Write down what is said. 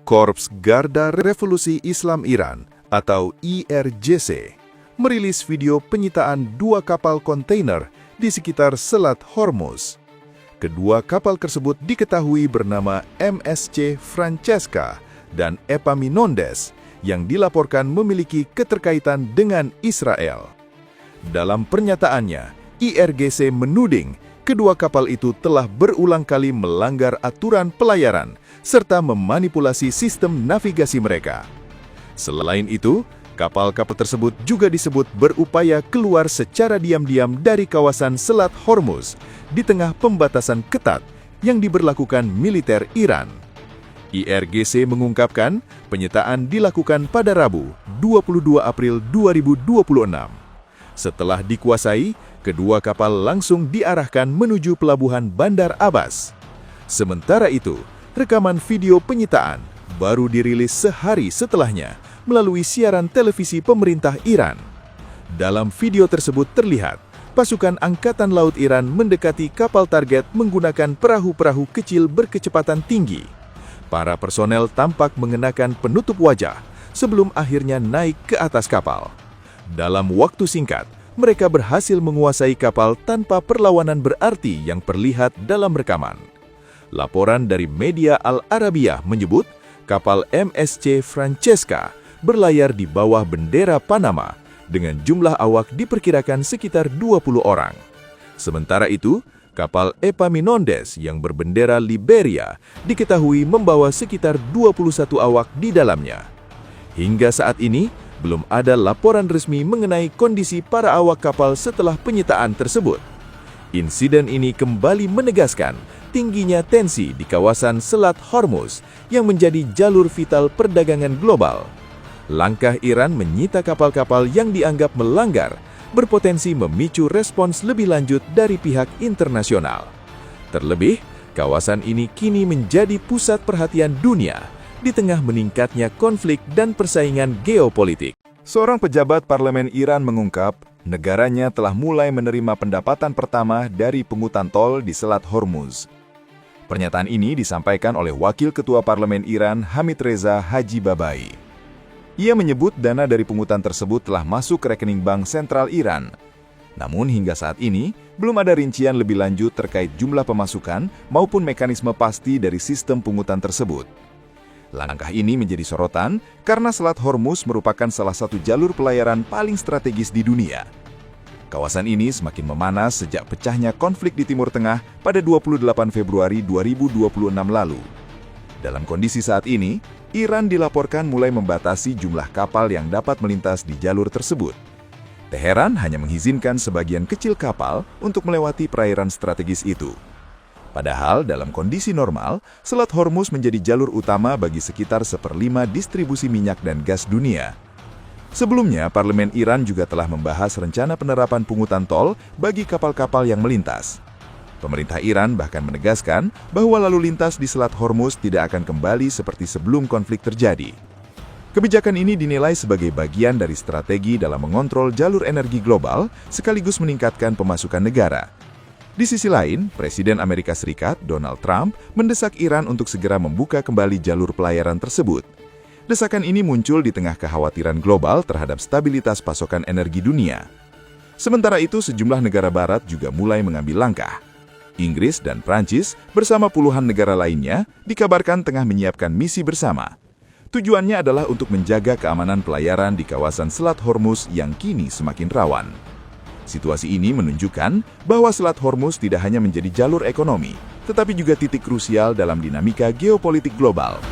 Korps Garda Revolusi Islam Iran atau IRGC merilis video penyitaan 2 kapal kontainer di sekitar Selat Hormuz. Kedua kapal tersebut diketahui bernama MSC Francesca dan Epaminondes yang dilaporkan memiliki keterkaitan dengan Israel. Dalam pernyataannya, IRGC menuding kedua kapal itu telah berulang kali melanggar aturan pelayaran serta memanipulasi sistem navigasi mereka. Selain itu, kapal-kapal tersebut juga disebut berupaya keluar secara diam-diam dari kawasan Selat Hormuz di tengah pembatasan ketat yang diberlakukan militer Iran. IRGC mengungkapkan penyitaan dilakukan pada Rabu, 22 April 2026. Setelah dikuasai, kedua kapal langsung diarahkan menuju pelabuhan Bandar Abbas. Sementara itu, rekaman video penyitaan baru dirilis sehari setelahnya melalui siaran televisi pemerintah Iran. Dalam video tersebut terlihat, pasukan Angkatan Laut Iran mendekati kapal target menggunakan perahu-perahu kecil berkecepatan tinggi. Para personel tampak mengenakan penutup wajah sebelum akhirnya naik ke atas kapal. Dalam waktu singkat, mereka berhasil menguasai kapal tanpa perlawanan berarti yang terlihat dalam rekaman. Laporan dari media Al-Arabiyah menyebut kapal MSC Francesca berlayar di bawah bendera Panama dengan jumlah awak diperkirakan sekitar 20 orang. Sementara itu, kapal Epaminondes yang berbendera Liberia diketahui membawa sekitar 21 awak di dalamnya. Hingga saat ini, belum ada laporan resmi mengenai kondisi para awak kapal setelah penyitaan tersebut. Insiden ini kembali menegaskan tingginya tensi di kawasan Selat Hormuz yang menjadi jalur vital perdagangan global. Langkah Iran menyita kapal-kapal yang dianggap melanggar berpotensi memicu respons lebih lanjut dari pihak internasional. Terlebih, kawasan ini kini menjadi pusat perhatian dunia di tengah meningkatnya konflik dan persaingan geopolitik. Seorang pejabat parlemen Iran mengungkap, negaranya telah mulai menerima pendapatan pertama dari pungutan tol di Selat Hormuz. Pernyataan ini disampaikan oleh Wakil Ketua Parlemen Iran Hamid Reza Haji Babai. Ia menyebut dana dari pungutan tersebut telah masuk ke rekening Bank Sentral Iran. Namun hingga saat ini, belum ada rincian lebih lanjut terkait jumlah pemasukan maupun mekanisme pasti dari sistem pungutan tersebut. Langkah ini menjadi sorotan karena Selat Hormuz merupakan salah satu jalur pelayaran paling strategis di dunia. Kawasan ini semakin memanas sejak pecahnya konflik di Timur Tengah pada 28 Februari 2026 lalu. Dalam kondisi saat ini, Iran dilaporkan mulai membatasi jumlah kapal yang dapat melintas di jalur tersebut. Teheran hanya mengizinkan sebagian kecil kapal untuk melewati perairan strategis itu. Padahal dalam kondisi normal, Selat Hormuz menjadi jalur utama bagi sekitar 1/5 distribusi minyak dan gas dunia. Sebelumnya, Parlemen Iran juga telah membahas rencana penerapan pungutan tol bagi kapal-kapal yang melintas. Pemerintah Iran bahkan menegaskan bahwa lalu lintas di Selat Hormuz tidak akan kembali seperti sebelum konflik terjadi. Kebijakan ini dinilai sebagai bagian dari strategi dalam mengontrol jalur energi global sekaligus meningkatkan pemasukan negara. Di sisi lain, Presiden Amerika Serikat Donald Trump mendesak Iran untuk segera membuka kembali jalur pelayaran tersebut. Desakan ini muncul di tengah kekhawatiran global terhadap stabilitas pasokan energi dunia. Sementara itu, sejumlah negara barat juga mulai mengambil langkah. Inggris dan Prancis bersama puluhan negara lainnya dikabarkan tengah menyiapkan misi bersama. Tujuannya adalah untuk menjaga keamanan pelayaran di kawasan Selat Hormuz yang kini semakin rawan. Situasi ini menunjukkan bahwa Selat Hormuz tidak hanya menjadi jalur ekonomi, tetapi juga titik krusial dalam dinamika geopolitik global.